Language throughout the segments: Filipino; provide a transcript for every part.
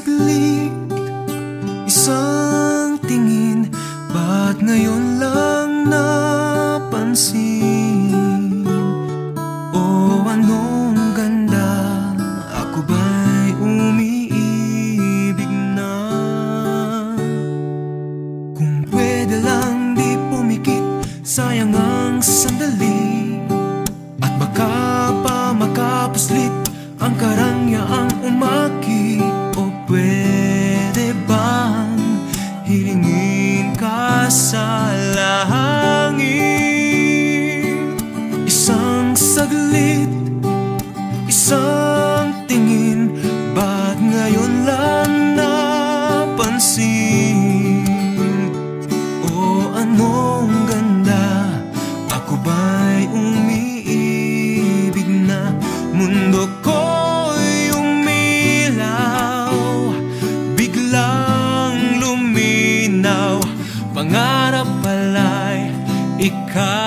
saglit, isang tingin, ba't ngayon lang napansin? O anong ganda, ako ba'y umiibig na? Kung pwede lang di pumikit, sayang ang sandali, at baka pa makapuslit ang karangyang umaki. O pwede bang hilingin ka sa langit? Isang saglit, isang tingin, ba't ngayon lang napansin? O anong ganda, ako ba'y umiibig na? Mundo ko'y umilaw, biglang luminaw, pangarap pala'y ikaw.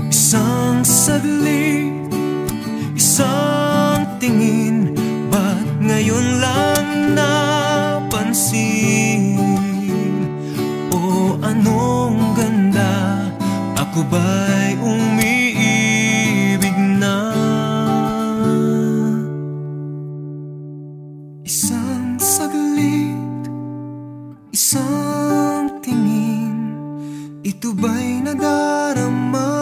Isang saglit, isang tingin, ba't ngayon lang napansin? O anong ganda, ako ba'y umiibig na? Isang saglit, isang tingin, ito ba'y nadarama?